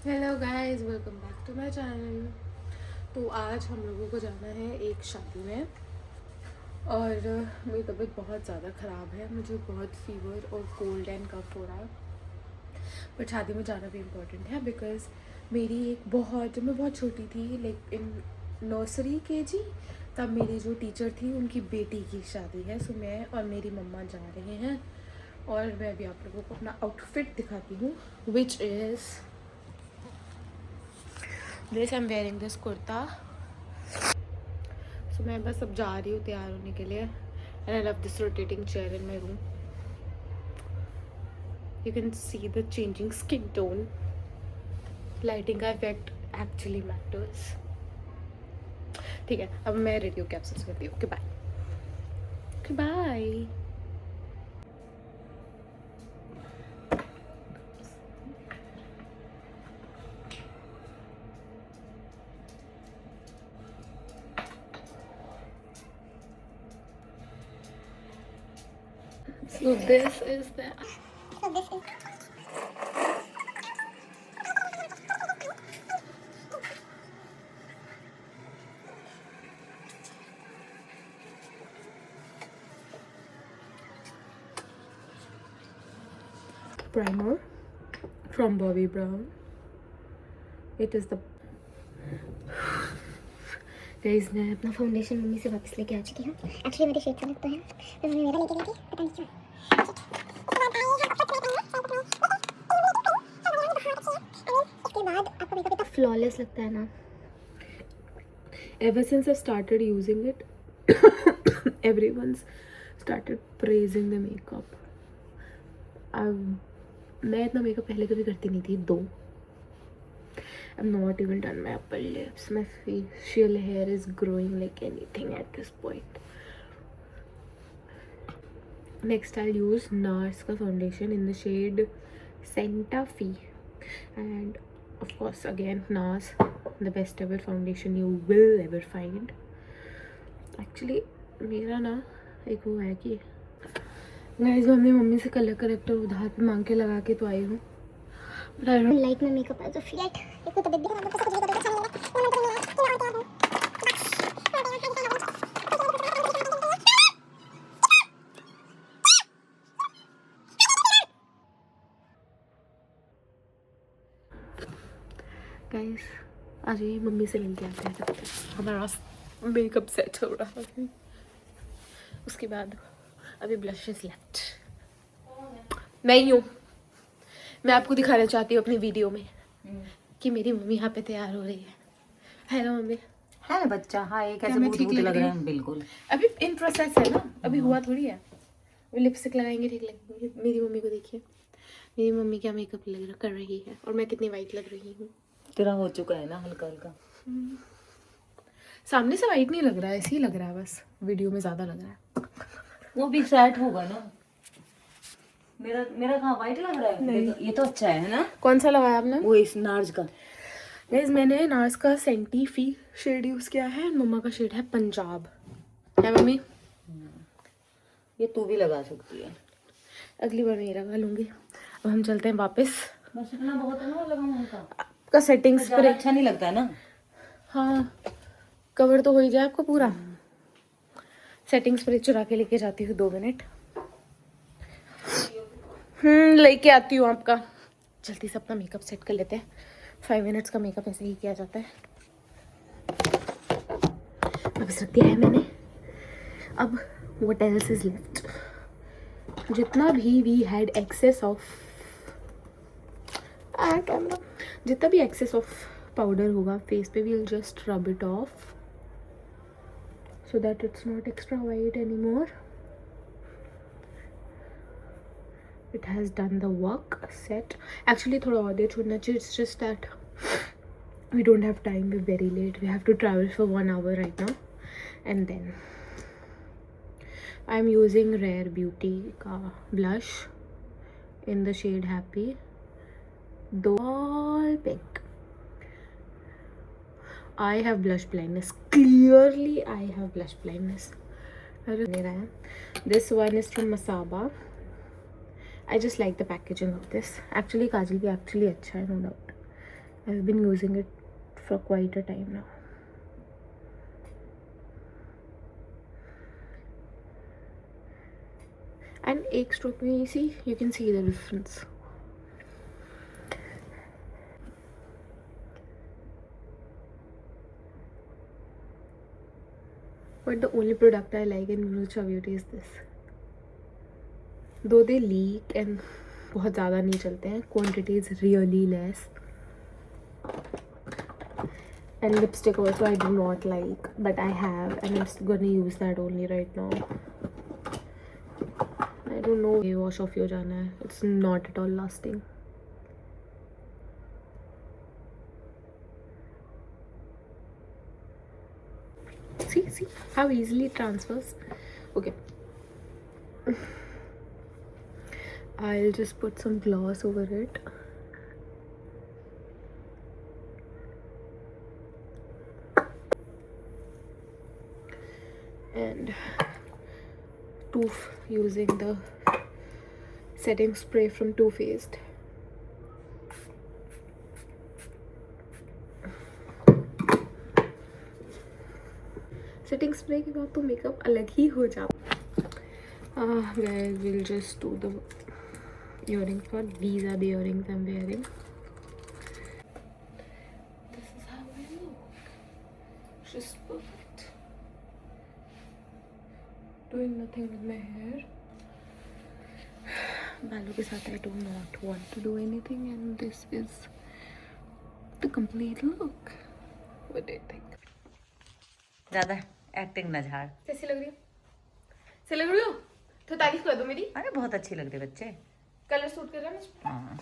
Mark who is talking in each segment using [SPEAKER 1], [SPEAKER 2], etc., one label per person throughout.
[SPEAKER 1] Hello guys, welcome back to my channel. तो आज हम लोगों को जाना है एक शादी में और मेरी तबीयत बहुत ज़्यादा ख़राब है। मुझे बहुत फीवर और कोल्ड एंड कफ हो रहा है। बट शादी में जाना भी इम्पोर्टेंट है बिकॉज़ मेरी एक बहुत जब मैं बहुत छोटी थी, लाइक इन नर्सरी केजी, तब मेरी जो टीचर थी उनकी बेटी की शादी है। सो मैं और मेरी मम्मा जा रहे हैं और मैं अभी आप लोगों को अपना आउटफिट दिखाती हूँ, which is this. I am wearing this kurta. So मैं बस अब जा रही हूँ तैयार होने के लिए। And I love this rotating chair in my room. You can see the changing skin tone. Lighting का इफेक्ट एक्चुअली मैटर्स। ठीक है, अब मैं रेडी होकर आपसे करती हूँ। Okay bye. Okay bye. So this is the primer from Bobbi Brown. It is the
[SPEAKER 2] guys मैं अपना फाउंडेशन मम्मी से वापस लेके आ चुकी हूँ। एक्चुअली मेरे शेड सेलेक्ट तो है, तो मम्मी मेरा लेके गई थी, पता नहीं क्यों। उसके बाद आपको मेकअप इतना फ्लॉलेस लगता है ना।
[SPEAKER 1] ever since I started using it, everyone's started praising the makeup. मैं इतना मेकअप पहले कभी करती नहीं थी। दो I'm not even done my upper lips. My facial hair is growing like anything at this point. Next I'll use NARS ka foundation in the shade Santa Fe. And of course again NARS, the best ever foundation you will ever find. Actually मेरा ना एक वो है कि guys मैं अपनी mummy से colour corrector उधार पे मांग के लगा के तो आई हूँ।
[SPEAKER 2] लाइक मैं मेकअप एज ऑफ येट एक तो तबीयत भी खराब है, सब कुछ अच्छा नहीं लगा।
[SPEAKER 1] गाइस आज ये मम्मी से मिलके आते हैं, तब तक हमारा मेकअप सेट हो रहा है। उसके बाद अभी ब्लशेस लेफ्ट। मैं ही हूँ। मैं आपको दिखाना चाहती हूँ अपनी वीडियो में कि मेरी मम्मी यहाँ पे तैयार हो रही है। है ना मम्मी?
[SPEAKER 3] है बच्चा। हाँ, एक ऐसे
[SPEAKER 1] मैं
[SPEAKER 3] भूत
[SPEAKER 1] ठीक
[SPEAKER 3] भूत
[SPEAKER 1] लग
[SPEAKER 3] लग
[SPEAKER 1] रही
[SPEAKER 3] रहे
[SPEAKER 1] हूँ?
[SPEAKER 3] हैं बिल्कुल।
[SPEAKER 1] अभी इन प्रोसेस है ना, अभी हुआ थोड़ी है। वो लिपस्टिक लगाएंगे ठीक लगेंगे। मेरी मम्मी को देखिए, मेरी मम्मी क्या मेकअप कर रही है और मैं कितनी वाइट लग रही हूँ।
[SPEAKER 3] तेरा हो चुका है ना हल्का हल्का।
[SPEAKER 1] सामने से वाइट नहीं लग रहा है, ऐसे ही लग रहा है, बस वीडियो में ज्यादा लग रहा है।
[SPEAKER 3] वो भी सेट होगा ना। मेरा मेरा कहाँ वाइट लग रहा है?
[SPEAKER 1] नहीं।
[SPEAKER 3] ये तो अच्छा है ना।
[SPEAKER 1] कौन सा लगाया आपने?
[SPEAKER 3] वो इस नार्ज का।
[SPEAKER 1] गाइस मैंने नार्स का सेंटी फी शेड यूज किया है। मम्मा का शेड है पंजाब। है मम्मी?
[SPEAKER 3] ये तू भी लगा सकती है।
[SPEAKER 1] अगली बार मैं ये लगा लूंगी। अब हम चलते हैं वापस।
[SPEAKER 3] बस इतना बहुत है ना लगाना का।
[SPEAKER 1] आपका सेटिंग स्प्रे
[SPEAKER 3] अच्छा नहीं लगता है ना।
[SPEAKER 1] हाँ, कवर तो हो ही जाए आपको पूरा। सेटिंग स्प्रे चुरा के लेके जाती हूँ, 2 मिनट। लेके आती हूँ आपका। जल्दी से अपना मेकअप सेट कर लेते हैं। 5 मिनट्स का मेकअप ऐसे ही किया जाता है। वापस रख दिया है मैंने। अब व्हाट एल्स इज लेफ्ट? जितना भी we had access of camera, जितना भी एक्सेस ऑफ पाउडर होगा फेस पे, we will just rub it off so that it's not extra white anymore. It has done the work. Set. Actually थोड़ा और देर छोड़ना चाहिए. It's just that we don't have time. We're very late. We have to travel for 1 hour right now. And then I'm using Rare Beauty का blush in the shade Happy. Doll Pink. I have blush blindness. Clearly I have blush blindness. This one is from Masaba. I just like the packaging of this. Actually kajal bhi actually अच्छा है, no doubt. I've been using it for quite a time now. And एक stroke में you can see the difference. But the only product I like in Nucha Beauty is this. Though they leak and बहुत ज़्यादा नहीं चलते हैं, quantity is really less. And lipstick also I do not like, but I have, and I'm gonna use that only right now. I don't know. ये wash off हो जाना है. It's not at all lasting. See how easily it transfers. Okay. I'll just put some gloss over it. And using the setting spray from Too Faced. Setting spray के बाद तो makeup अलग ही हो जाता. Guys, we'll just do the earrings part. These are the earrings I'm wearing. This is how I look. Just perfect. Doing nothing with my hair. बालों के साथ I do not want to do anything, and this is the complete look. What do you think?
[SPEAKER 3] ज्यादा acting न झाड़.
[SPEAKER 1] कैसी लग रही हो? सही लग रही हो? तो तारीफ कर दो मेरी.
[SPEAKER 3] अरे बहुत अच्छी लग रही है बच्चे.
[SPEAKER 1] कलर सूट कर रहा है मुझे.
[SPEAKER 3] हाँ.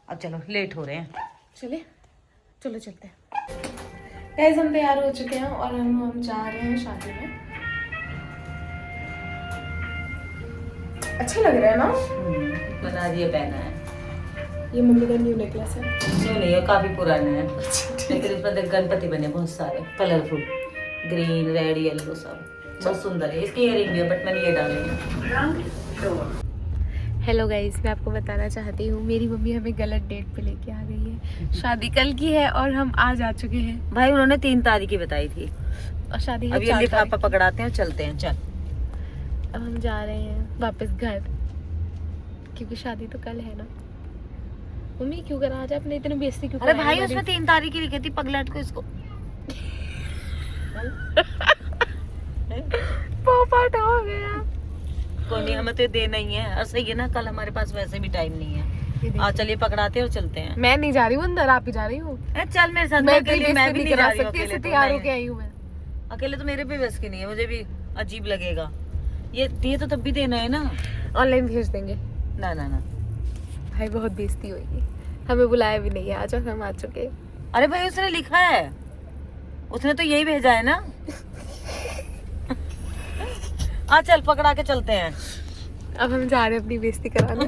[SPEAKER 3] अब चलो, लेट हो रहे हैं.
[SPEAKER 1] चलो चलते हैं. गाइस, हम तैयार हो चुके हैं और हम जा रहे हैं शादी में. अच्छा लग रहा है ना?
[SPEAKER 3] बता दिए पहना है.
[SPEAKER 1] ये मम्मी का न्यू नेकलेस है.
[SPEAKER 3] न्यू नहीं है, काफी पुराना है. लेकिन इसमें देख गणपति बने बहुत सारे कलरफुल, ग्रीन, रेड, येलो सब बहुत सुंदर है. इसके इयरिंग भी है, बट मैंने ये डाले हैं.
[SPEAKER 1] हेलो गाइस, मैं आपको बताना चाहती हूँ, मेरी मम्मी हमें गलत डेट पे लेके आ गई है. शादी कल की है और हम आज आ चुके हैं.
[SPEAKER 3] भाई उन्होंने 3 तारीख की बताई थी
[SPEAKER 1] और शादी है
[SPEAKER 3] अब ये
[SPEAKER 1] 4
[SPEAKER 3] लिफाफा
[SPEAKER 1] तारीख.
[SPEAKER 3] पकड़ाते हैं और चलते हैं. चल.
[SPEAKER 1] अब हम जा रहे हैं वापस घर, क्योंकि शादी तो कल है ना. मम्मी क्यों करा आज आपने इतनी बेइज्जती क्यों?
[SPEAKER 3] अरे भाई उसमें 3 तारीख की लिखी थी पगलेट को. इसको
[SPEAKER 1] पोपट हो गया.
[SPEAKER 3] कोई नहीं, हमें तो देना ही है. और सही है ना, कल हमारे पास वैसे भी टाइम नहीं है. आज चलिए पकड़ाते हैं और चलते हैं.
[SPEAKER 1] मैं नहीं जा रही हूँ अंदर, आप ही जा रही हूँ.
[SPEAKER 3] चल मेरे साथ.
[SPEAKER 1] मैं
[SPEAKER 3] अकेले मैं भी नहीं जा रही हूँ. अकेले तो
[SPEAKER 1] तैयार होके आई हूँ मैं.
[SPEAKER 3] अकेले तो मेरे पे बस की नहीं है, मुझे भी अजीब लगेगा. ये तो तब भी देना है ना.
[SPEAKER 1] ऑनलाइन भेज देंगे.
[SPEAKER 3] ना ना ना
[SPEAKER 1] भाई बहुत बेइज्जती होगी. हमें बुलाया भी नहीं है. आज हम आ चुके.
[SPEAKER 3] अरे भाई उसने लिखा है, उसने तो यही भेजा है ना. आ चल पकड़ा के चलते हैं.
[SPEAKER 1] अब हम जा रहे हैं अपनी बेइज्जती कराने.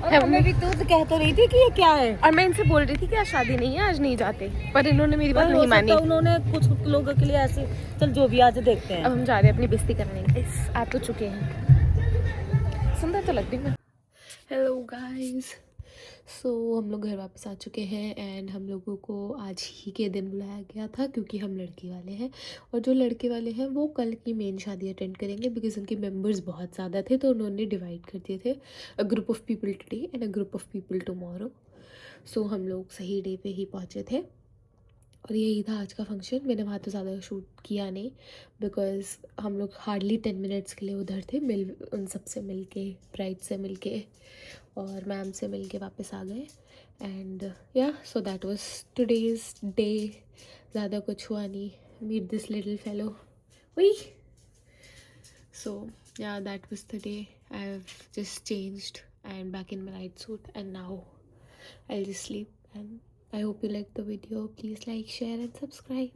[SPEAKER 3] हमें भी तू तो कह तो रही थी कि ये क्या है.
[SPEAKER 1] और मैं इनसे बोल रही थी कि आज शादी नहीं है, आज नहीं जाते, पर इन्होंने मेरी बात नहीं मानी.
[SPEAKER 3] उन्होंने कुछ लोगों के लिए ऐसे. चल जो भी, आज देखते हैं.
[SPEAKER 1] अब हम जा रहे हैं अपनी बेइज्जती करने. आ तो चुके हैं. सुंदर तो लग रही है. हेलो गाइस, सो हम लोग घर वापस आ चुके हैं. एंड हम लोगों को आज ही के दिन बुलाया गया था क्योंकि हम लड़के वाले हैं, और जो लड़के वाले हैं वो कल की मेन शादी अटेंड करेंगे. बिकॉज उनके मेंबर्स बहुत ज़्यादा थे, तो उन्होंने डिवाइड कर दिए थे. A group of people today and a group of people tomorrow. So हम लोग सही डे पे ही पहुँचे थे और यही था आज का फंक्शन. मैंने वहाँ तो ज़्यादा शूट किया नहीं, बिकॉज हम लोग हार्डली 10 मिनट्स के लिए उधर थे. उन सब से मिल के, ब्राइड से मिल के और मैम से मिल के वापस आ गए. And yeah so that was today's day. ज़्यादा कुछ हुआ नहीं. Meet this little fellow. वही. So yeah that was the day. I have just changed and back in my night suit, and now I'll just sleep. And I hope you liked the video. Please like, share and subscribe.